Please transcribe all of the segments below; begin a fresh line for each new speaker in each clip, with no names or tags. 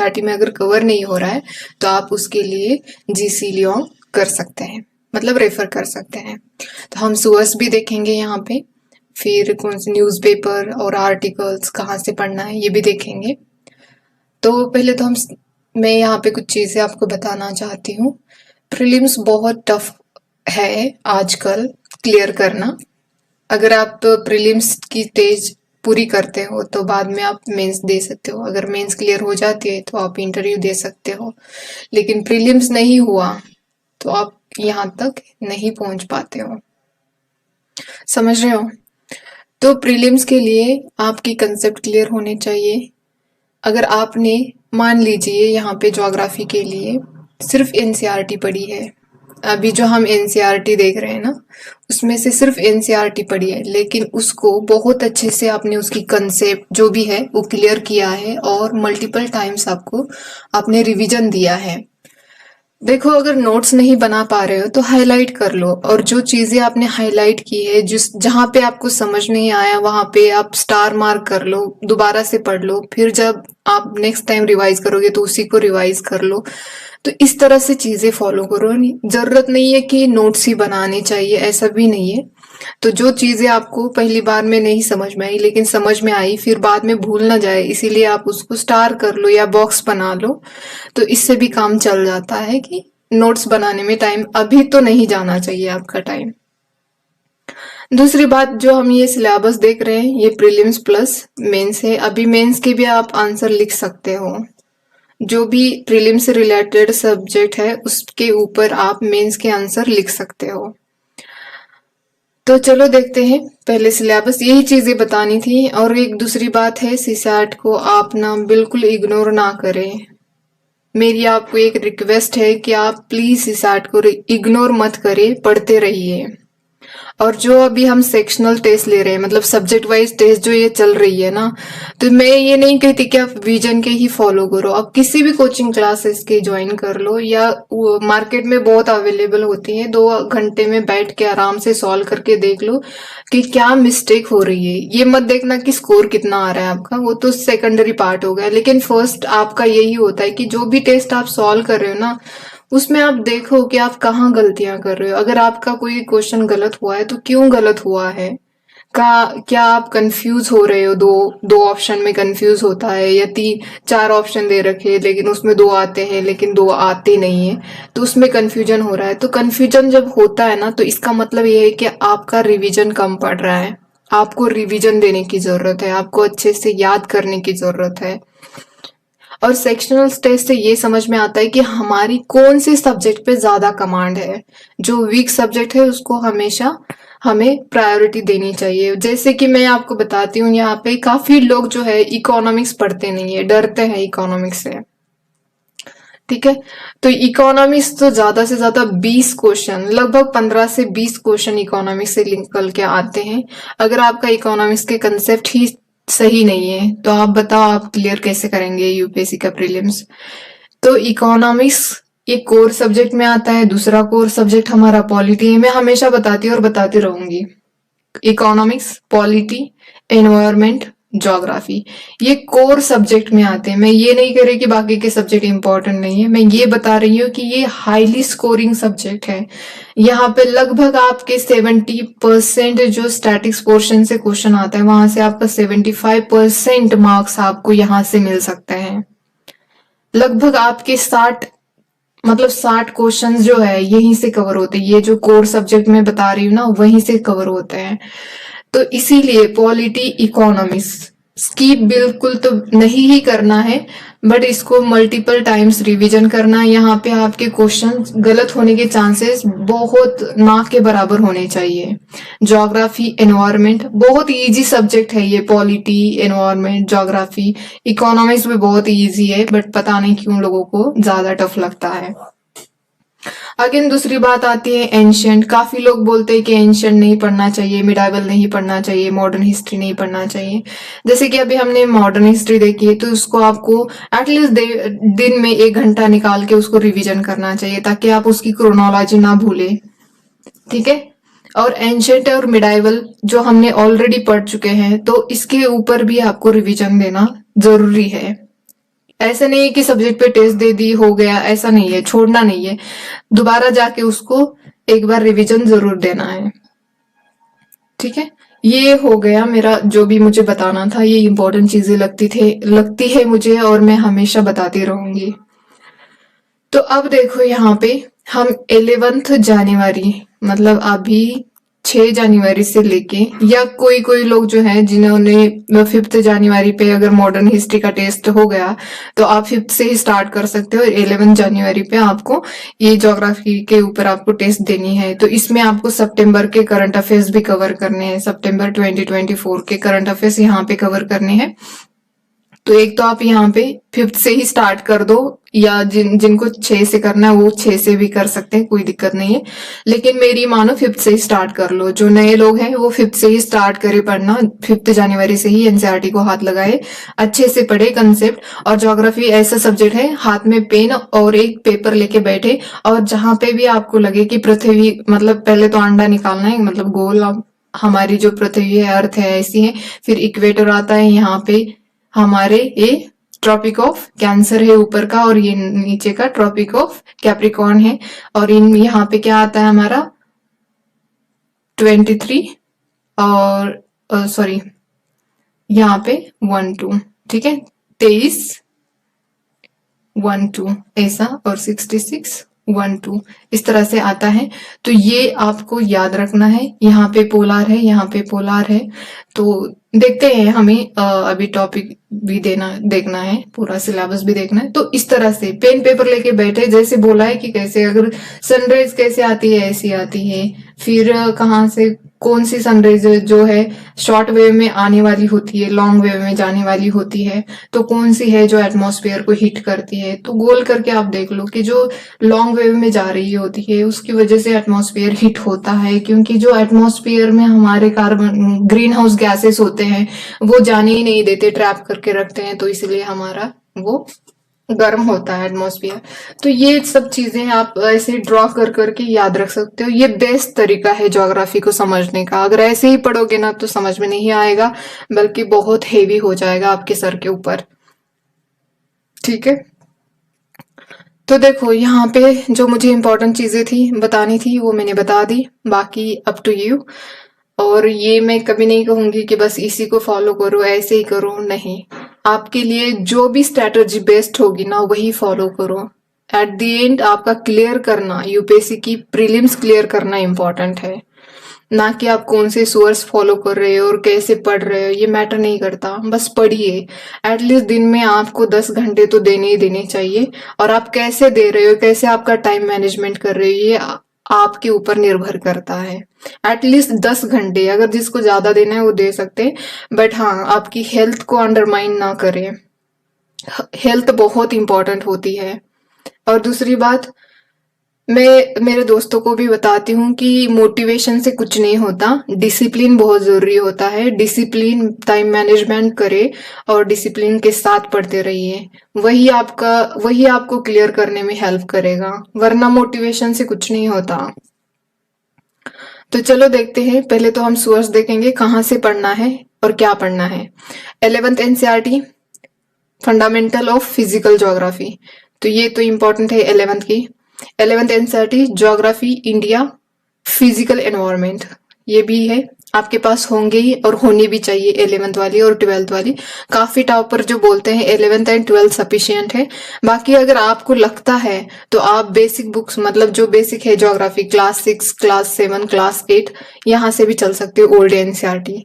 NCERT में अगर cover नहीं हो रहा है तो आप उसके लिए जीसी लियोंग कर सकते हैं, मतलब रेफर कर सकते हैं। तो हम सोर्स भी देखेंगे यहाँ पे, फिर कौन से न्यूज़पेपर और आर्टिकल्स कहाँ से पढ़ना है ये भी देखेंगे। तो पहले तो मैं यहाँ पे कुछ चीज़ें आपको बताना चाहती हूँ। प्रीलिम्स बहुत टफ है आजकल क्लियर करना। अगर आप प्रीलिम्स की स्टेज पूरी करते हो तो बाद में आप मेंस दे सकते हो। अगर मेंस क्लियर हो जाती है तो आप इंटरव्यू दे सकते हो, लेकिन प्रीलिम्स नहीं हुआ तो आप यहाँ तक नहीं पहुंच पाते हो। समझ रहे हो? तो प्रीलिम्स के लिए आपकी कंसेप्ट क्लियर होने चाहिए। अगर आपने मान लीजिए यहाँ पे ज्योग्राफी के लिए सिर्फ एनसीईआरटी पढ़ी है, अभी जो हम एनसीईआरटी देख रहे हैं ना उसमें से सिर्फ एनसीईआरटी पढ़ी है, लेकिन उसको बहुत अच्छे से आपने उसकी कंसेप्ट जो भी है वो क्लियर किया है और मल्टीपल टाइम्स आपने रिवीजन दिया है। देखो, अगर नोट्स नहीं बना पा रहे हो तो हाईलाइट कर लो, और जो चीजें आपने हाईलाइट की है जिस जहां पे आपको समझ नहीं आया वहां पे आप स्टार मार्क कर लो, दोबारा से पढ़ लो, फिर जब आप नेक्स्ट टाइम रिवाइज करोगे तो उसी को रिवाइज कर लो। तो इस तरह से चीजें फॉलो करो। जरूरत नहीं है कि नोट्स ही बनाने चाहिए, ऐसा भी नहीं है। तो जो चीजें आपको पहली बार में नहीं समझ में आई लेकिन समझ में आई, फिर बाद में भूल ना जाए, इसीलिए आप उसको स्टार कर लो या बॉक्स बना लो। तो इससे भी काम चल जाता है कि नोट्स बनाने में टाइम अभी तो नहीं जाना चाहिए आपका टाइम। दूसरी बात, जो हम ये सिलेबस देख रहे हैं ये प्रीलिम्स प्लस मेंस है। अभी मेंस के भी आप आंसर लिख सकते हो। जो भी प्रीलिम से रिलेटेड सब्जेक्ट है उसके ऊपर आप मेंस के आंसर लिख सकते हो। तो चलो देखते हैं। पहले सिलेबस यही चीजें बतानी थी। और एक दूसरी बात है, सीसैट को आप ना बिल्कुल इग्नोर ना करें। मेरी आपको एक रिक्वेस्ट है कि आप प्लीज सीसैट को इग्नोर मत करें, पढ़ते रहिए। और जो अभी हम सेक्शनल टेस्ट ले रहे हैं, मतलब सब्जेक्ट वाइज टेस्ट जो ये चल रही है ना, तो मैं ये नहीं कहती कि आप विजन के ही फॉलो करो। आप किसी भी कोचिंग क्लासेस के ज्वाइन कर लो, या मार्केट में बहुत अवेलेबल होती है, 2 घंटे में बैठ के आराम से सॉल्व करके देख लो कि क्या मिस्टेक हो रही है। ये मत देखना कि स्कोर कितना आ रहा है आपका, वो तो सेकेंडरी पार्ट हो गया। लेकिन फर्स्ट आपका यही होता है कि जो भी टेस्ट आप सॉल्व कर रहे हो ना उसमें आप देखो कि आप कहाँ गलतियां कर रहे हो। अगर आपका कोई क्वेश्चन गलत हुआ है तो क्यों गलत हुआ है, क्या आप कंफ्यूज हो रहे हो, दो ऑप्शन में कंफ्यूज होता है, या 4 ऑप्शन दे रखे लेकिन उसमें 2 आते हैं लेकिन 2 आते नहीं है, तो उसमें कंफ्यूजन हो रहा है। तो कंफ्यूजन जब होता है ना तो इसका मतलब ये है कि आपका रिवीजन कम पड़ रहा है। आपको रिवीजन देने की जरूरत है, आपको अच्छे से याद करने की जरूरत है। और सेक्शनल टेस्ट से ये समझ में आता है कि हमारी कौन से सब्जेक्ट पे ज्यादा कमांड है। जो वीक सब्जेक्ट है उसको हमेशा हमें प्रायोरिटी देनी चाहिए। जैसे कि मैं आपको बताती हूँ, यहाँ पे काफी लोग जो है इकोनॉमिक्स पढ़ते नहीं है, डरते हैं इकोनॉमिक्स से। ठीक है, तो इकोनॉमिक्स तो ज्यादा से ज्यादा 20 क्वेश्चन, लगभग 15 से 20 क्वेश्चन इकोनॉमिक्स से निकल के आते हैं। अगर आपका इकोनॉमिक्स के कंसेप्ट ही सही नहीं है तो आप बताओ आप क्लियर कैसे करेंगे यूपीएससी का प्रीलिम्स। तो इकोनॉमिक्स एक कोर सब्जेक्ट में आता है, दूसरा कोर सब्जेक्ट हमारा पॉलिटी है। मैं हमेशा बताती और बताती रहूंगी, इकोनॉमिक्स, पॉलिटी, एनवायरमेंट, ज्योग्राफी, ये कोर सब्जेक्ट में आते हैं। मैं ये नहीं कह रही कि बाकी के सब्जेक्ट इंपॉर्टेंट नहीं है, मैं ये बता रही हूँ कि ये हाईली स्कोरिंग सब्जेक्ट है। यहाँ पे लगभग आपके 70% जो स्टैटिक्स पोर्शन से क्वेश्चन आता है वहां से आपका 75% मार्क्स आपको यहाँ से मिल सकते हैं। लगभग आपके 60 क्वेश्चंस जो है यहीं से कवर होते हैं। ये जो कोर सब्जेक्ट मैं बता रही हूँ ना वहीं से कवर होते हैं। तो इसीलिए पॉलिटी, इकोनॉमिक्स स्किप बिल्कुल तो नहीं ही करना है, बट इसको मल्टीपल टाइम्स रिवीजन करना है। यहाँ पे आपके क्वेश्चन गलत होने के चांसेस बहुत ना के बराबर होने चाहिए। ज्योग्राफी, एनवायरमेंट बहुत इजी सब्जेक्ट है ये, पॉलिटी, एनवायरमेंट, ज्योग्राफी। इकोनॉमिक्स भी बहुत इजी है बट पता नहीं क्यों लोगों को ज्यादा टफ लगता है। अगेन दूसरी बात आती है एंशियंट। काफी लोग बोलते हैं कि एंशियंट नहीं पढ़ना चाहिए, मिडाइवल नहीं पढ़ना चाहिए, मॉडर्न हिस्ट्री नहीं पढ़ना चाहिए। जैसे कि अभी हमने मॉडर्न हिस्ट्री देखी है तो उसको आपको एटलीस्ट दिन में 1 घंटा निकाल के उसको रिवीजन करना चाहिए ताकि आप उसकी क्रोनोलॉजी ना भूले। ठीक है, और एंशियंट और मिडाइवल जो हमने ऑलरेडी पढ़ चुके हैं तो इसके ऊपर भी आपको रिवीजन देना जरूरी है। ऐसा नहीं है कि सब्जेक्ट पे टेस्ट दे दी हो गया, ऐसा नहीं है, छोड़ना नहीं है, दोबारा जाके उसको एक बार रिवीजन जरूर देना है। ठीक है, ये हो गया मेरा जो भी मुझे बताना था, ये इंपॉर्टेंट चीजें लगती है मुझे, और मैं हमेशा बताती रहूंगी। तो अब देखो यहाँ पे हम 11 जनवरी, मतलब अभी 6 जनवरी से लेके, या कोई कोई लोग जो है जिन्होंने 5 जनवरी पे अगर मॉडर्न हिस्ट्री का टेस्ट हो गया तो आप 5 से ही स्टार्ट कर सकते हो, और 11 जनवरी पे आपको ये ज्योग्राफी के ऊपर आपको टेस्ट देनी है। तो इसमें आपको सितंबर के करंट अफेयर्स भी कवर करने हैं, सितंबर 2024 के करंट अफेयर्स यहाँ पे कवर करने हैं। तो एक तो आप यहाँ पे 5 से ही स्टार्ट कर दो, या जिनको 6 से करना है वो 6 से भी कर सकते हैं, कोई दिक्कत नहीं है, लेकिन मेरी मानो 5 से ही स्टार्ट कर लो। जो नए लोग हैं वो 5 से ही स्टार्ट करे पढ़ना, 5 जनवरी से ही एनसीईआरटी को हाथ लगाए, अच्छे से पढ़े कंसेप्ट। और ज्योग्राफी ऐसा सब्जेक्ट है, हाथ में पेन और एक पेपर लेके बैठे, और जहां पे भी आपको लगे कि पृथ्वी, मतलब पहले तो अंडा निकालना है, मतलब गोल, हमारी जो पृथ्वी है, अर्थ है, ऐसी है, फिर इक्वेटर आता है यहाँ पे, हमारे ये ट्रॉपिक ऑफ कैंसर है ऊपर का, और ये नीचे का ट्रॉपिक ऑफ कैप्रिकॉर्न है, और इन यहाँ पे क्या आता है हमारा 23, और सॉरी यहाँ पे 12, ठीक है, 23 12 ऐसा, और 66 12 इस तरह से आता है। तो ये आपको याद रखना है, यहाँ पे पोलार है, यहाँ पे पोलार है। तो देखते हैं, हमें अभी टॉपिक भी देखना है, पूरा सिलेबस भी देखना है। तो इस तरह से पेन पेपर लेके बैठे, जैसे बोला है कि कैसे अगर सनराइज कैसे आती है ऐसी आती है, फिर कहाँ से कौन सी सनराइज जो है शॉर्ट वेव में आने वाली होती है, लॉन्ग वेव में जाने वाली होती है, तो कौन सी है जो एटमॉस्फेयर को हिट करती है। तो गोल करके आप देख लो कि जो लॉन्ग वेव में जा रही होती है उसकी वजह से एटमॉस्फेयर हिट होता है, क्योंकि जो एटमॉस्फेयर में हमारे कार्बन ग्रीन हाउस गैसेस होते हैं वो जाने ही नहीं देते, ट्रैप करके रखते हैं, तो इसलिए हमारा वो गर्म होता है एटमॉस्फेयर। तो ये सब चीजें आप ऐसे ड्रॉ कर करके याद रख सकते हो। ये बेस्ट तरीका है ज्योग्राफी को समझने का। अगर ऐसे ही पढ़ोगे ना तो समझ में नहीं आएगा, बल्कि बहुत हेवी हो जाएगा आपके सर के ऊपर। ठीक है, तो देखो यहाँ पे जो मुझे इंपॉर्टेंट चीजें थी बतानी थी वो मैंने बता दी, बाकी अप टू यू। और ये मैं कभी नहीं कहूंगी कि बस इसी को फॉलो करो, ऐसे ही करो, नहीं, आपके लिए जो भी स्ट्रेटजी बेस्ट होगी ना वही फॉलो करो। एट द एंड आपका क्लियर करना, यूपीएससी की प्रीलिम्स क्लियर करना इंपॉर्टेंट है, ना कि आप कौन से सोर्स फॉलो कर रहे हो और कैसे पढ़ रहे हो, ये मैटर नहीं करता। बस पढ़िए, एटलीस्ट दिन में आपको 10 घंटे तो देने ही देने चाहिए। और आप कैसे दे रहे हो, कैसे आपका टाइम मैनेजमेंट कर रहे हो, ये आपके ऊपर निर्भर करता है। एटलीस्ट 10 घंटे, अगर जिसको ज्यादा देना है वो दे सकते हैं, बट हाँ आपकी हेल्थ को अंडरमाइन ना करें, हेल्थ बहुत इंपॉर्टेंट होती है। और दूसरी बात, मैं मेरे दोस्तों को भी बताती हूँ कि मोटिवेशन से कुछ नहीं होता, डिसिप्लिन बहुत जरूरी होता है। डिसिप्लिन, टाइम मैनेजमेंट करे और डिसिप्लिन के साथ पढ़ते रहिए, वही आपको क्लियर करने में हेल्प करेगा, वरना मोटिवेशन से कुछ नहीं होता। तो चलो देखते हैं, पहले तो हम सोर्स देखेंगे कहाँ से पढ़ना है और क्या पढ़ना है। 11th NCERT fundamental of physical geography, तो ये तो इंपॉर्टेंट है 11th की। 11th NCERT geography India physical environment, ये भी है, आपके पास होंगे ही और होनी भी चाहिए 11th वाली और 12th वाली। काफी टॉपर जो बोलते हैं 11th एंड 12th सफिशिएंट है। बाकी अगर आपको लगता है तो आप बेसिक बुक्स, मतलब जो बेसिक है ज्योग्राफी, क्लास 6, क्लास 7, क्लास 8, यहाँ से भी चल सकते हो, ओल्ड एनसीईआरटी।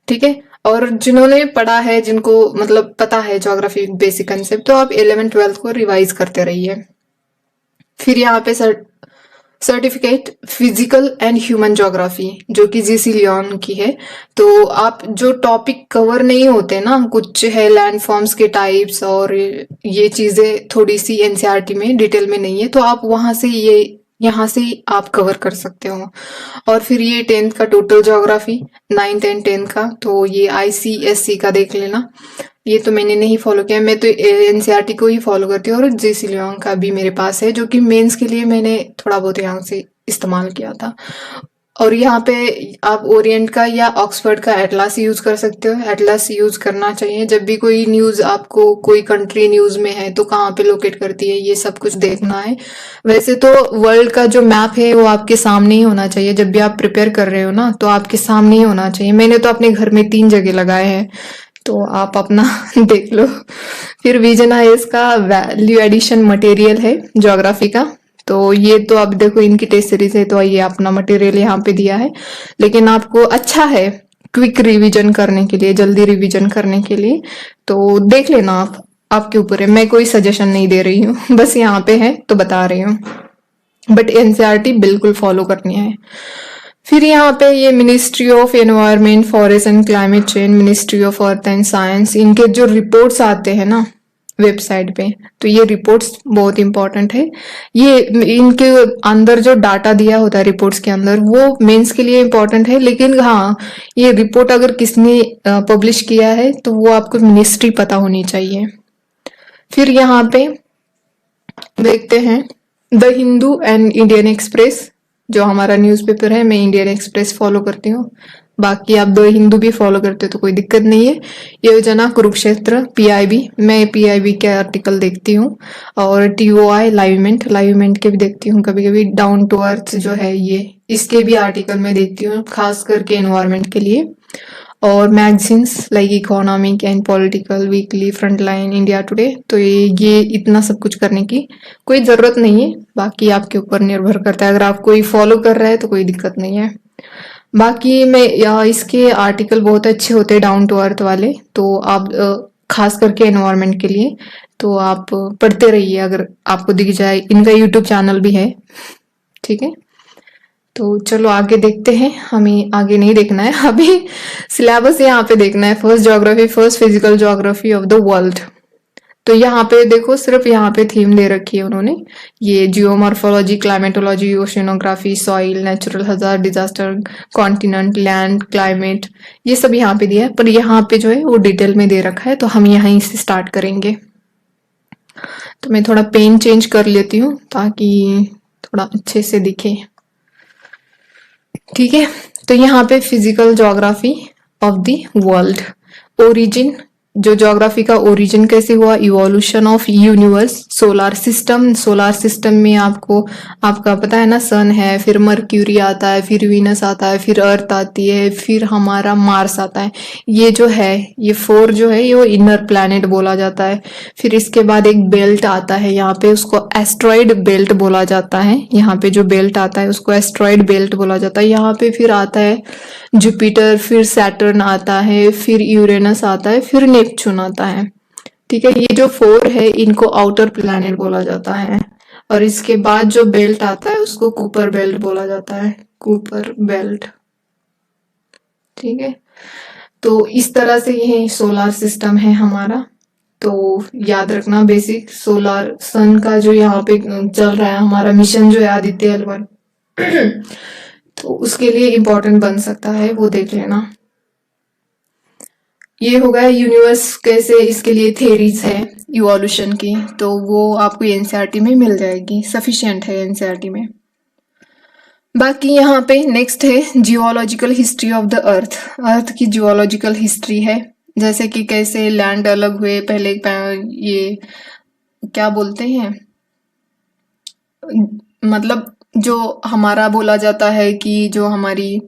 ठीक है, और जिन्होंने पढ़ा है, जिनको मतलब पता है ज्योग्राफी बेसिक कंसेप्ट, तो आप 11th 12th को रिवाइज करते रहिए। फिर यहाँ पे certificate physical and human geography, जो कि जीसी लियोन की है। तो आप जो टॉपिक कवर नहीं होते ना, कुछ है लैंड फॉर्म्स के टाइप्स और ये चीजें थोड़ी सी एनसीईआरटी में डिटेल में नहीं है, तो आप वहां से यहाँ से आप कवर कर सकते हो। और फिर ये 10th का total geography, 9th and 10th का, तो ये आईसीएससी का देख लेना। ये तो मैंने नहीं फॉलो किया, मैं तो एनसीईआरटी को ही फॉलो करती हूँ, और जेसी लियोंग का भी मेरे पास है, जो कि मेंस के लिए मैंने थोड़ा बहुत यहाँ से इस्तेमाल किया था। और यहाँ पे आप ओरिएंट का या ऑक्सफोर्ड का एटलास यूज कर सकते हो। एटलास यूज करना चाहिए जब भी कोई न्यूज, आपको कोई कंट्री न्यूज में है तो कहाँ पे लोकेट करती है, ये सब कुछ देखना है। वैसे तो वर्ल्ड का जो मैप है वो आपके सामने ही होना चाहिए, जब भी आप प्रिपेयर कर रहे हो ना तो आपके सामने ही होना चाहिए। मैंने तो अपने घर में 3 जगह लगाए हैं, तो आप अपना देख लो। फिर विजन आईएएस का वैल्यू एडिशन मटेरियल है ज्योग्राफी का। तो ये तो अब देखो इनकी टेस्ट सीरीज है, तो ये अपना मटेरियल यहाँ पे दिया है, लेकिन आपको अच्छा है क्विक रिवीजन करने के लिए, जल्दी रिवीजन करने के लिए, तो देख लेना आप, आपके ऊपर है। मैं कोई सजेशन नहीं दे रही हूँ, बस यहाँ पे है तो बता रही हूँ, बट एनसीईआरटी बिल्कुल फॉलो करनी है। फिर यहाँ पे ये ministry of environment, forest and climate change, ministry of earth and science, इनके जो रिपोर्ट्स आते हैं ना वेबसाइट पे, तो ये रिपोर्ट्स बहुत इंपॉर्टेंट है। ये इनके अंदर जो डाटा दिया होता है रिपोर्ट्स के अंदर, वो मेंस के लिए इंपॉर्टेंट है, लेकिन हाँ ये रिपोर्ट अगर किसने पब्लिश किया है तो वो आपको मिनिस्ट्री पता होनी चाहिए। फिर यहाँ पे देखते हैं the Hindu and Indian express, जो हमारा न्यूज़पेपर है। मैं इंडियन एक्सप्रेस फॉलो करती हूँ, बाकी आप द हिंदू भी फॉलो करते हो तो कोई दिक्कत नहीं है। योजना कुरुक्षेत्र, पीआईबी, मैं पीआईबी के आर्टिकल देखती हूँ, और टीओआई लाइवमेंट के भी देखती हूँ कभी कभी। डाउन टू अर्थ जो है ये, इसके भी आर्टिकल मैं देखती हूँ खास करके एनवायरमेंट के लिए। और magazines like economic and political weekly, frontline, India today, तो ये इतना सब कुछ करने की कोई ज़रूरत नहीं है, बाकी आपके ऊपर निर्भर करता है। अगर आप कोई फॉलो कर रहा है तो कोई दिक्कत नहीं है। बाकी मैं इसके आर्टिकल बहुत अच्छे होते हैं डाउन टू अर्थ वाले, तो आप खास करके एनवायरनमेंट के लिए तो आप पढ़ते रहिए, अगर आपको दिख जाए। इनका यूट्यूब चैनल भी है, ठीक है। तो चलो आगे देखते हैं, हमें आगे नहीं देखना है अभी, सिलेबस यहाँ पे देखना है। First geography, first physical geography of the world. तो यहाँ पे देखो सिर्फ यहाँ पे थीम दे रखी है उन्होंने, ये geomorphology, climatology, oceanography, soil, natural hazard, disaster, continent, land, climate, ये सब यहाँ पे दिया है। पर यहाँ पे जो है वो डिटेल में दे रखा है, तो हम यहीं से स्टार्ट करेंगे। तो मैं थोड़ा पेन चेंज कर लेती हूँ ताकि थोड़ा अच्छे से दिखे, ठीक है। तो यहाँ पे physical geography of the world, origin, जो ज्योग्राफी का ओरिजिन कैसे हुआ, evolution of universe, solar system. Solar system में आपको, आपका पता है ना, सन है, फिर मर्क्यूरी आता है, फिर वीनस आता है, फिर अर्थ आती है, फिर हमारा मार्स आता है। ये जो है, ये 4 जो है ये इनर प्लैनेट बोला जाता है। फिर इसके बाद एक बेल्ट आता है यहाँ पे, उसको एस्ट्रॉइड बेल्ट बोला जाता है। यहाँ पे जो बेल्ट आता है उसको एस्ट्रॉइड बेल्ट बोला जाता है। यहाँ पे फिर आता है जुपिटर, फिर सैटर्न आता है, फिर यूरेनस आता है, फिर नेपच्यून आता है, ठीक है। ये जो 4 है इनको आउटर प्लैनेट बोला जाता है। और इसके बाद जो बेल्ट आता है उसको कूपर बेल्ट बोला जाता है, कूपर बेल्ट, ठीक है। तो इस तरह से ये सोलार सिस्टम है हमारा। तो याद रखना बेसिक, सोलार सन का जो यहाँ पे चल रहा है हमारा मिशन जो है आदित्य L1 तो उसके लिए इम्पोर्टेंट बन सकता है, वो देख लेना। ये हो गया यूनिवर्स कैसे, इसके लिए थेरीज है इवोल्यूशन की, तो वो आपको एनसीईआरटी में मिल जाएगी, सफिशिएंट है एनसीईआरटी में। बाकी यहाँ पे नेक्स्ट है geological history of the earth. Earth की जियोलॉजिकल हिस्ट्री है, जैसे कि कैसे लैंड अलग हुए पहले, ये क्या बोलते हैं, मतलब जो हमारा बोला जाता है कि जो हमारी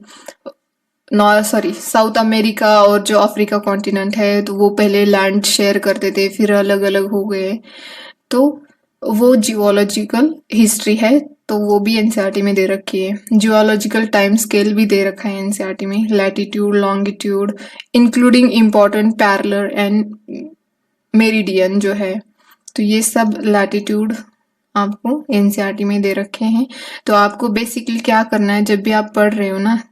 साउथ अमेरिका और जो अफ्रीका कॉन्टिनेंट है, तो वो पहले लैंड शेयर करते थे, फिर अलग अलग हो गए, तो वो जियोलॉजिकल हिस्ट्री है, तो वो भी एनसीईआरटी में दे रखी है। जियोलॉजिकल टाइम स्केल भी दे रखा है एनसीईआरटी में, latitude, longitude, including important parallel and meridian जो है, तो ये सब लैटिट्यूड आपको एनसीईआरटी में दे रखे हैं। तो आपको बेसिकली क्या करना है, जब भी आप पढ़ रहे हो ना,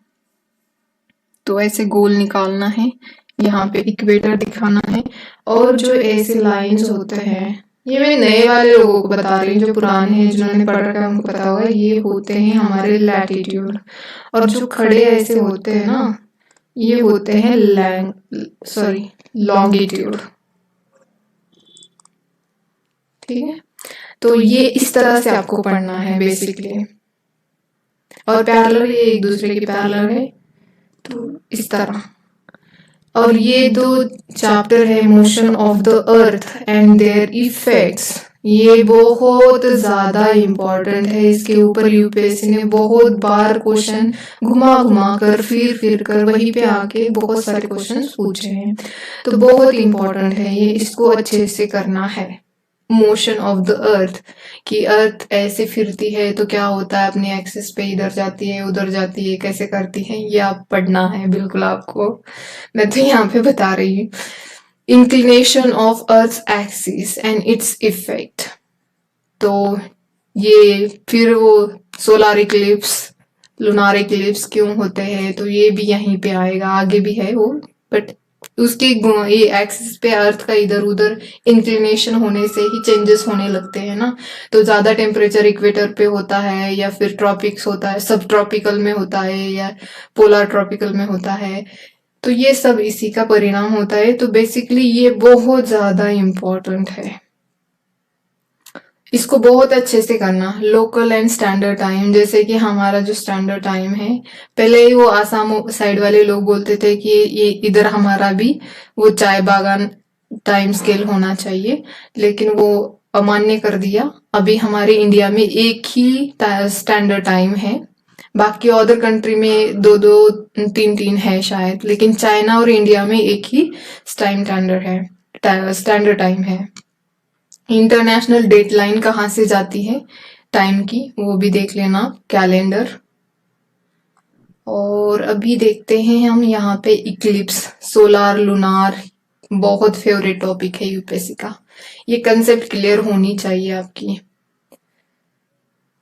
तो ऐसे गोल निकालना है, यहाँ पे इक्वेटर दिखाना है, और जो ऐसे लाइंस होते हैं, ये मैं नए वाले लोगों को बता रही हूँ, जो पुराने हैं जिन्होंने पढ़ रखा है उनको पता होगा, ये होते हैं हमारे लैटिट्यूड। और जो खड़े ऐसे होते हैं ना, ये होते हैं लॉन्गिट्यूड, ठीक है। तो ये इस तरह से आपको पढ़ना है बेसिकली। और पैरेलल, ये एक दूसरे के पैरेलल है, तो इस तरह। और ये दो चैप्टर है motion of the earth and there effects, ये बहुत ज्यादा इम्पोर्टेंट है। इसके ऊपर यूपीएससी ने बहुत बार क्वेश्चन घुमा घुमा कर फिर कर वहीं पे आके बहुत सारे क्वेश्चन पूछे हैं, तो बहुत इम्पोर्टेंट है ये, इसको अच्छे से करना है। मोशन ऑफ द अर्थ, कि अर्थ ऐसे फिरती है तो क्या होता है, अपने एक्सिस पे इधर जाती है उधर जाती है, कैसे करती है, ये आप पढ़ना है बिल्कुल आपको, मैं तो यहाँ पे बता रही हूँ। Inclination of earth axis and its effect, तो ये फिर वो सोलर इक्लिप्स, लूनार इक्लिप्स क्यों होते हैं, तो ये भी यहीं पे आएगा, आगे भी है वो, बट उसके ये एक्सिस पे अर्थ का इधर उधर इंक्लिनेशन होने से ही चेंजेस होने लगते हैं ना, तो ज्यादा टेम्परेचर इक्वेटर पे होता है या फिर ट्रॉपिक्स होता है, सब ट्रॉपिकल में होता है या पोलर ट्रॉपिकल में होता है, तो ये सब इसी का परिणाम होता है। तो बेसिकली ये बहुत ज्यादा इम्पोर्टेंट है, इसको बहुत अच्छे से करना। लोकल एंड स्टैंडर्ड टाइम, जैसे कि हमारा जो स्टैंडर्ड टाइम है, पहले ही वो आसाम साइड वाले लोग बोलते थे कि ये इधर हमारा भी वो चाय बागान टाइम स्केल होना चाहिए, लेकिन वो अमान्य कर दिया। अभी हमारे इंडिया में एक ही स्टैंडर्ड टाइम है, बाकी अदर कंट्री में दो दो तीन तीन है शायद, लेकिन चाइना और इंडिया में एक ही स्टैंडर्ड टाइम है। इंटरनेशनल डेडलाइन कहाँ से जाती है टाइम की, वो भी देख लेना, कैलेंडर। और अभी देखते हैं हम यहाँ पे इक्लिप्स, सोलार लूनार, बहुत फेवरेट टॉपिक है यूपीएससी का, ये कंसेप्ट क्लियर होनी चाहिए आपकी।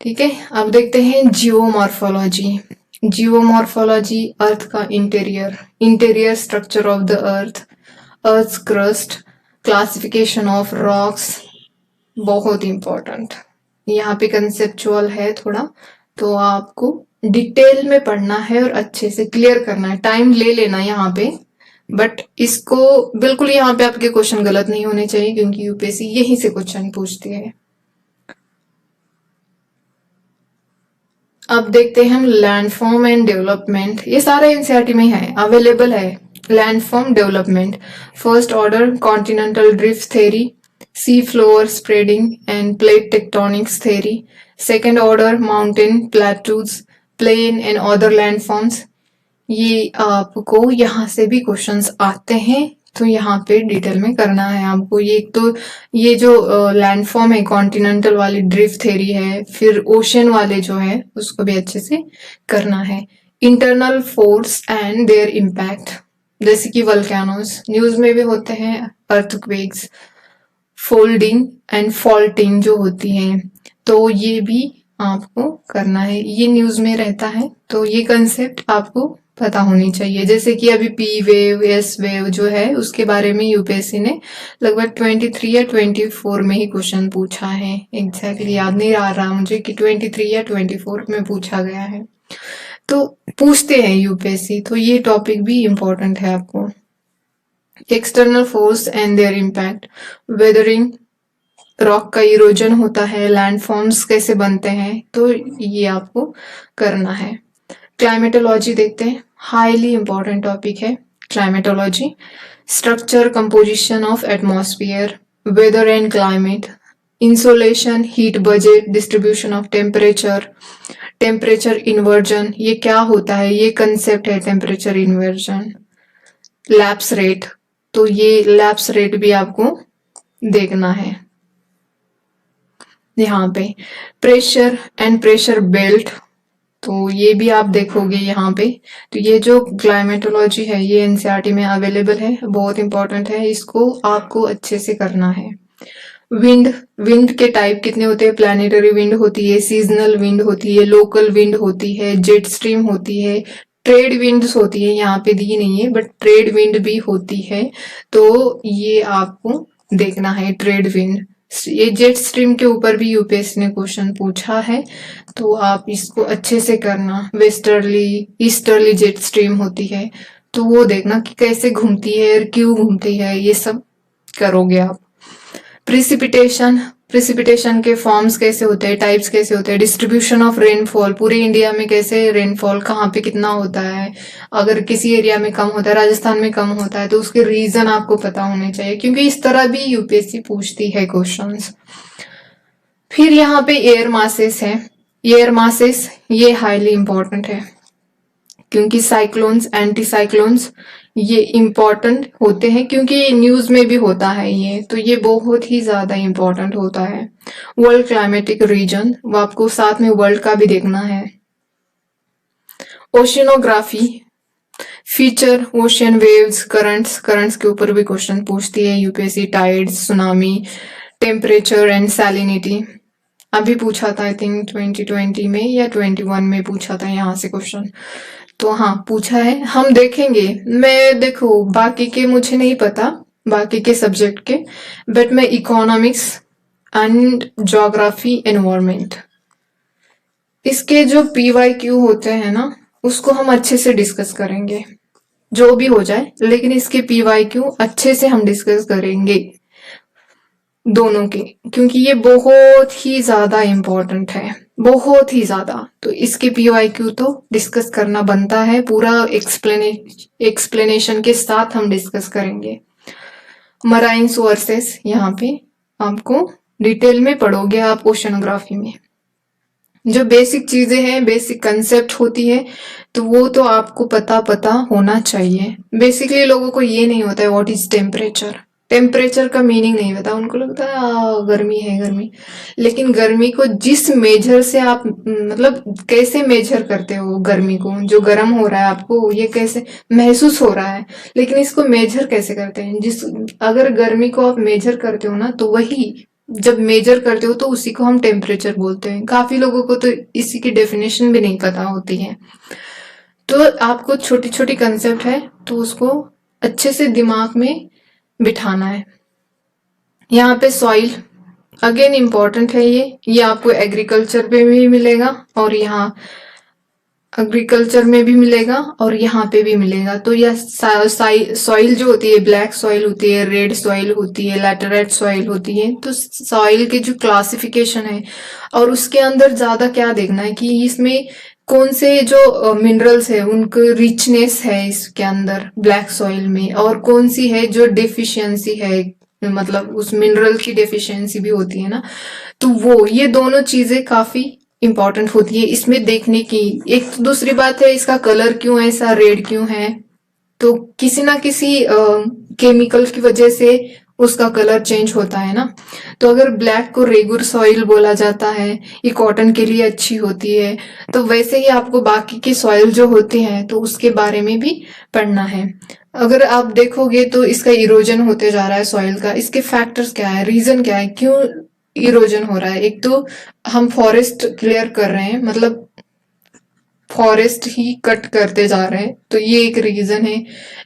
ठीक है, अब देखते हैं जियोमॉर्फोलॉजी। जियोमॉर्फोलॉजी अर्थ का interior structure of the earth crust, classification of rocks, बहुत इंपॉर्टेंट। यहाँ पे कंसेप्चुअल है थोड़ा, तो आपको डिटेल में पढ़ना है और अच्छे से क्लियर करना है, टाइम ले लेना यहाँ पे, बट इसको बिल्कुल यहाँ पे आपके क्वेश्चन गलत नहीं होने चाहिए, क्योंकि यूपीएससी यहीं से क्वेश्चन पूछती है। अब देखते हैं हम लैंडफॉर्म एंड डेवलपमेंट, ये सारे एनसीईआरटी में है, अवेलेबल है। Landform development, first order continental drift theory, sea floor spreading and plate tectonics theory, second order mountain plateaus, plain and other landforms। ये आपको यहाँ से भी क्वेश्चंस आते हैं, तो यहाँ पे डिटेल में करना है आपको। ये तो ये जो लैंडफॉर्म है, कॉन्टिनेंटल वाली ड्रिफ्ट थ्योरी है, फिर ओशन वाले जो है उसको भी अच्छे से करना है। Internal force and there impact, जैसे कि वल्केनोस न्यूज में भी होते हैं, अर्थक्वेक्स, फोल्डिंग एंड फॉल्टिंग जो होती हैं, तो ये भी आपको करना है, ये न्यूज में रहता है, तो ये कंसेप्ट आपको पता होनी चाहिए। जैसे कि अभी पी वेव एस वेव जो है उसके बारे में यूपीएससी ने लगभग 23 या 24 में ही क्वेश्चन पूछा है, एग्जैक्टली याद नहीं आ रहा मुझे कि 23 या 24 में पूछा गया है, तो पूछते हैं यूपीएससी, तो ये टॉपिक भी इम्पोर्टेंट है आपको। External force and there impact, weathering, rock का इरोजन होता है, लैंडफॉर्म्स कैसे बनते हैं, तो ये आपको करना है। क्लाइमेटोलॉजी देखते हैं, हाईली इंपॉर्टेंट टॉपिक है climatology, structure composition of atmosphere, weather and climate, insolation, heat budget, distribution of temperature, temperature inversion, ये क्या होता है, ये कंसेप्ट है टेम्परेचर इन्वर्जन, लैप्स रेट, तो ये लैप्स रेट भी आपको देखना है यहाँ पे। प्रेशर एंड प्रेशर बेल्ट, तो ये भी आप देखोगे यहाँ पे। तो ये जो क्लाइमेटोलॉजी है ये एनसीईआरटी में अवेलेबल है, बहुत इंपॉर्टेंट है, इसको आपको अच्छे से करना है। विंड के टाइप कितने होते हैं, प्लानिटरी विंड होती है, सीजनल विंड होती है, लोकल विंड होती है, जेट स्ट्रीम होती है, ट्रेड विंड्स होती है, यहाँ पे दी नहीं है बट ट्रेड विंड भी होती है, तो ये आपको देखना है ट्रेड विंड। ये जेट स्ट्रीम के ऊपर भी यूपीएससी ने क्वेश्चन पूछा है, तो आप इसको अच्छे से करना। वेस्टर्ली ईस्टर्ली जेट स्ट्रीम होती है, तो वो देखना कि कैसे घूमती है और क्यों घूमती है, ये सब करोगे आप। प्रिसिपिटेशन, प्रेसिपिटेशन के फॉर्म्स कैसे होते हैं, टाइप्स कैसे होते हैं, डिस्ट्रीब्यूशन ऑफ रेनफॉल, पूरे इंडिया में कैसे रेनफॉल कहाँ पे कितना होता है, अगर किसी एरिया में कम होता है, राजस्थान में कम होता है, तो उसके रीजन आपको पता होने चाहिए, क्योंकि इस तरह भी यूपीएससी पूछती है क्वेश्चंस। फिर यहाँ पे एयर मासेस है। एयर मासेस ये हाईली इंपॉर्टेंट है, क्योंकि साइक्लोन्स, एंटी साइक्लोन्स ये इम्पोर्टेंट होते हैं, क्योंकि न्यूज में भी होता है ये, तो ये बहुत ही ज्यादा इम्पोर्टेंट होता है। वर्ल्ड क्लाइमेटिक रीजन, वो आपको साथ में वर्ल्ड का भी देखना है। Oceanography, feature ocean waves, currents, currents के ऊपर भी क्वेश्चन पूछती है UPSC. Tides, tsunami, temperature and salinity, अभी पूछा था आई थिंक 2020 में या 21 में पूछा था यहाँ से क्वेश्चन, तो हाँ पूछा है, हम देखेंगे। मैं देखो बाकी के मुझे नहीं पता, बाकी के सब्जेक्ट के, बट मैं इकोनॉमिक्स एंड ज्योग्राफी एनवायरमेंट, इसके जो पीवाईक्यू होते हैं ना, उसको हम अच्छे से डिस्कस करेंगे, जो भी हो जाए, लेकिन इसके पीवाईक्यू अच्छे से हम डिस्कस करेंगे दोनों के, क्योंकि ये बहुत ही ज्यादा इम्पोर्टेंट है, बहुत ही ज्यादा। तो इसके पीवाईक्यू तो डिस्कस करना बनता है, पूरा एक्सप्लेनेशन के साथ हम डिस्कस करेंगे। मराइन सोर्सेस यहाँ पे आपको डिटेल में पढ़ोगे आप ओशनोग्राफी में, जो बेसिक चीजें हैं, बेसिक कंसेप्ट होती है, तो वो तो आपको पता होना चाहिए। बेसिकली लोगों को ये नहीं होता है व्हाट इज टेम्परेचर, टेम्परेचर का मीनिंग नहीं पता, उनको लगता है गर्मी है गर्मी, लेकिन गर्मी को जिस मेजर से आप मतलब कैसे मेजर करते हो गर्मी को, जो गर्म हो रहा है आपको ये कैसे महसूस हो रहा है, लेकिन इसको मेजर कैसे करते हैं, जिस अगर गर्मी को आप मेजर करते हो ना, तो वही जब मेजर करते हो तो उसी को हम टेम्परेचर बोलते हैं। काफी लोगों को तो इसी की डेफिनेशन भी नहीं पता होती है, तो आपको छोटी छोटी कंसेप्ट है तो उसको अच्छे से दिमाग में बिठाना है। यहाँ पे सॉइल अगेन इम्पोर्टेंट है, ये आपको एग्रीकल्चर पे भी मिलेगा, और यहाँ एग्रीकल्चर में भी मिलेगा और यहाँ पे भी मिलेगा। तो यह सॉइल जो होती है, ब्लैक सॉइल होती है, रेड सॉइल होती है, लैटेराइट सॉइल होती है, तो सॉइल के जो क्लासिफिकेशन है, और उसके अंदर ज्यादा क्या देखना है कि इसमें कौन से जो मिनरल्स है उनकी रिचनेस है इसके अंदर ब्लैक सॉइल में, और कौन सी है जो डेफिशिएंसी है, मतलब उस मिनरल की डेफिशिएंसी भी होती है ना, तो वो ये दोनों चीजें काफी इंपॉर्टेंट होती है इसमें देखने की। एक तो दूसरी बात है, इसका कलर क्यों ऐसा रेड क्यों है, तो किसी ना किसी केमिकल की वजह से उसका कलर चेंज होता है ना। तो अगर ब्लैक को रेगुर सॉइल बोला जाता है, ये कॉटन के लिए अच्छी होती है, तो वैसे ही आपको बाकी की सॉइल जो होती है तो उसके बारे में भी पढ़ना है। अगर आप देखोगे तो इसका इरोजन होते जा रहा है सॉइल का, इसके फैक्टर्स क्या है, रीजन क्या है, क्यों इरोजन हो रहा है। एक तो हम फॉरेस्ट क्लियर कर रहे हैं, मतलब फॉरेस्ट ही कट करते जा रहे हैं, तो ये एक रीजन है।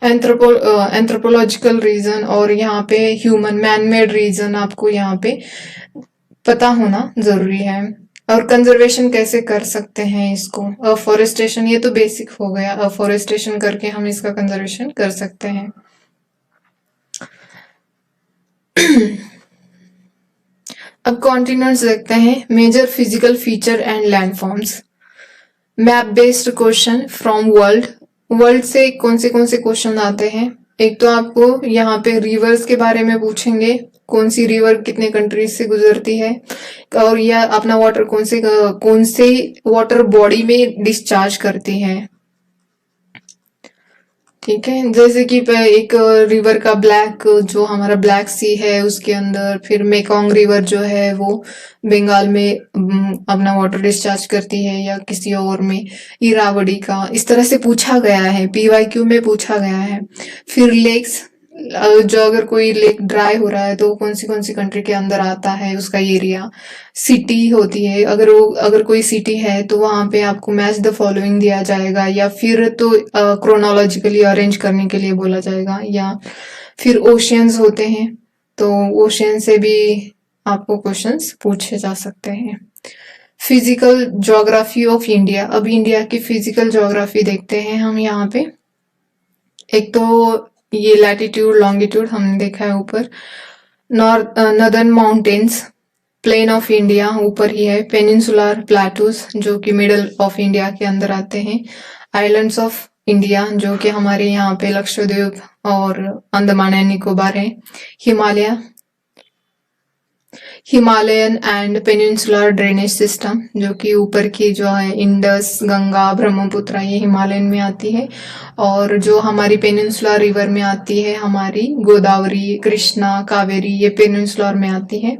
एंथ्रोपोलॉजिकल रीजन, और यहाँ पे ह्यूमन मैन मेड रीजन आपको यहाँ पे पता होना जरूरी है। और कंजर्वेशन कैसे कर सकते हैं इसको, अफॉरेस्टेशन, ये तो बेसिक हो गया, अफॉरेस्टेशन करके हम इसका कंजर्वेशन कर सकते हैं। अब कॉन्टिनेंट्स देखते हैं, major physical feature and landforms. Map based question from world, world से कौन से क्वेश्चन आते हैं। एक तो आपको यहाँ पे रिवर्स के बारे में पूछेंगे, कौन सी रिवर कितने कंट्रीज से गुजरती है, और यह अपना वाटर कौन से वाटर बॉडी में डिस्चार्ज करती है। ठीक है, जैसे कि एक रिवर का ब्लैक, जो हमारा ब्लैक सी है उसके अंदर, फिर मेकोंग रिवर जो है वो बंगाल में अपना वाटर डिस्चार्ज करती है, या किसी और में इरावदी का, इस तरह से पूछा गया है, पीवाईक्यू में पूछा गया है। फिर लेक्स, जो अगर कोई लेक ड्राई हो रहा है तो कौन सी कंट्री के अंदर आता है, उसका एरिया। सिटी होती है, अगर कोई सिटी है तो वहां पे आपको मैच द फॉलोइंग दिया जाएगा, या फिर तो क्रोनोलॉजिकली अरेंज करने के लिए बोला जाएगा। या फिर ओशियंस होते हैं, तो ओशियन से भी आपको क्वेश्चंस पूछे जा सकते हैं। फिजिकल ज्योग्राफी ऑफ इंडिया, अब इंडिया की फिजिकल ज्योग्राफी देखते हैं हम यहाँ पे। एक तो ये लैटिट्यूड लॉन्गिट्यूड हमने देखा है ऊपर, northern mountains, plain of India ऊपर ही है, पेनिनसुलर प्लेटूज जो कि मिडल ऑफ इंडिया के अंदर आते हैं, आइलैंड्स ऑफ इंडिया जो कि हमारे यहाँ पे लक्षद्वीप और अंडमान एंड निकोबार है, Himalayan and peninsular drainage system जो कि ऊपर की जो है इंडस, गंगा, ब्रह्मपुत्र ये हिमालयन में आती है, और जो हमारी पेनिनसुलर रिवर में आती है हमारी गोदावरी, कृष्णा, कावेरी ये पेनिनसुलर में आती है।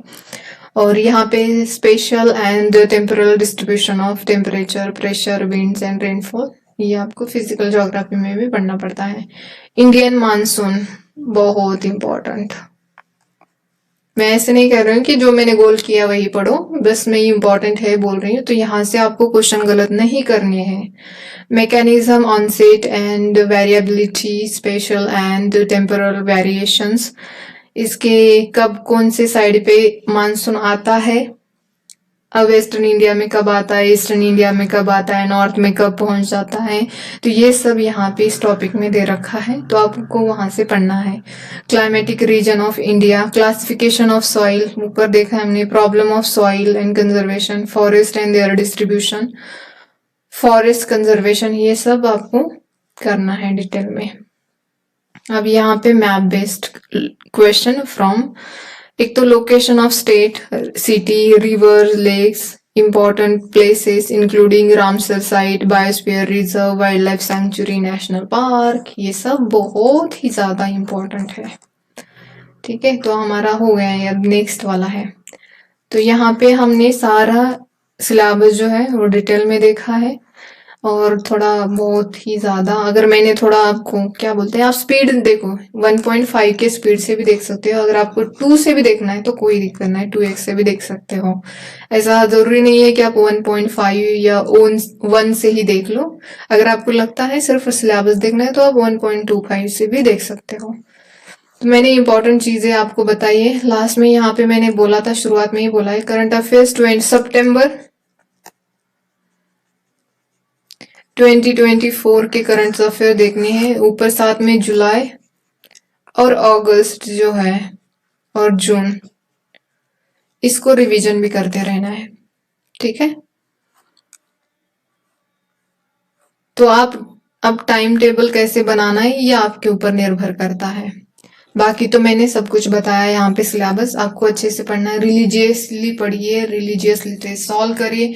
और यहाँ पे special and temporal distribution of temperature, pressure, winds and rainfall ये आपको फिजिकल ज्योग्राफी में भी पढ़ना पड़ता है। इंडियन मानसून बहुत इंपॉर्टेंट, मैं ऐसे नहीं कह रही हूँ कि जो मैंने गोल किया वही पढ़ो, बस मैं इंपॉर्टेंट है बोल रही हूँ, तो यहाँ से आपको क्वेश्चन गलत नहीं करने हैं। Mechanism, onset and variability, spatial and temporal variations, इसके कब कौन से साइड पे मानसून आता है, अब वेस्टर्न इंडिया में कब आता है, ईस्टर्न इंडिया में कब आता है, नॉर्थ में कब पहुंच जाता है, तो ये सब यहाँ पे इस टॉपिक में दे रखा है, तो आपको वहां से पढ़ना है। Climatic reason of India, classification of soil ऊपर देखा हमने, problem of soil and conservation, forest and there distribution, forest conservation, ये सब आपको करना है डिटेल में। अब यहाँ पे मैप बेस्ड क्वेश्चन फ्रॉम, एक तो location of state, city, river, lakes, important places including Ramsar site, biosphere reserve, wildlife sanctuary, national park, ये सब बहुत ही ज्यादा इंपॉर्टेंट है। ठीक है, तो हमारा हो गया है, अब नेक्स्ट वाला है। तो यहाँ पे हमने सारा सिलेबस जो है वो डिटेल में देखा है, और थोड़ा बहुत ही ज्यादा, अगर मैंने थोड़ा आपको क्या बोलते हैं, आप स्पीड देखो 1.5 के स्पीड से भी देख सकते हो, अगर आपको 2 से भी देखना है तो कोई दिक्कत नहीं, 2x से भी देख सकते हो, ऐसा जरूरी नहीं है कि आप 1.5 या 1 से ही देख लो, अगर आपको लगता है सिर्फ सिलेबस देखना है तो आप 1.25 से भी देख सकते हो। तो मैंने इंपॉर्टेंट चीजें आपको बताई है, लास्ट में यहाँ पे मैंने बोला था, शुरुआत में ही बोला है, करंट अफेयर्स सितंबर 2024 के करंट अफेयर देखने हैं, ऊपर साथ में जुलाई और अगस्त जो है और जून, इसको रिवीजन भी करते रहना है। ठीक है, तो आप अब टाइम टेबल कैसे बनाना है ये आपके ऊपर निर्भर करता है, बाकी तो मैंने सब कुछ बताया यहाँ पे, सिलेबस आपको अच्छे से पढ़ना है, रिलीजियसली पढ़िए, रिलीजियसली सॉल्व करिए,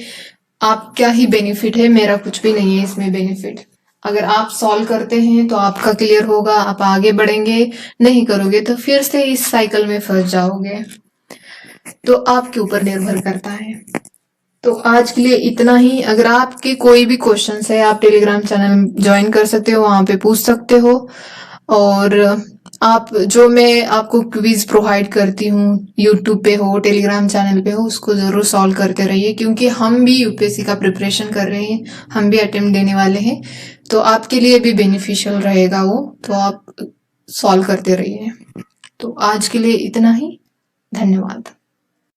आप क्या ही बेनिफिट है, मेरा कुछ भी नहीं है इसमें बेनिफिट, अगर आप सॉल्व करते हैं तो आपका क्लियर होगा, आप आगे बढ़ेंगे, नहीं करोगे तो फिर से इस साइकिल में फंस जाओगे, तो आपके ऊपर निर्भर करता है। तो आज के लिए इतना ही, अगर आपके कोई भी क्वेश्चंस है आप टेलीग्राम चैनल ज्वाइन कर सकते हो, वहां पे पूछ सकते हो, और आप जो मैं आपको क्विज प्रोवाइड करती हूँ यूट्यूब पे हो, टेलीग्राम चैनल पे हो, उसको जरूर सॉल्व करते रहिए, क्योंकि हम भी यूपीएससी का प्रिपरेशन कर रहे हैं, हम भी अटेम्प्ट देने वाले हैं, तो आपके लिए भी बेनिफिशियल रहेगा वो, तो आप सॉल्व करते रहिए। तो आज के लिए इतना ही, धन्यवाद।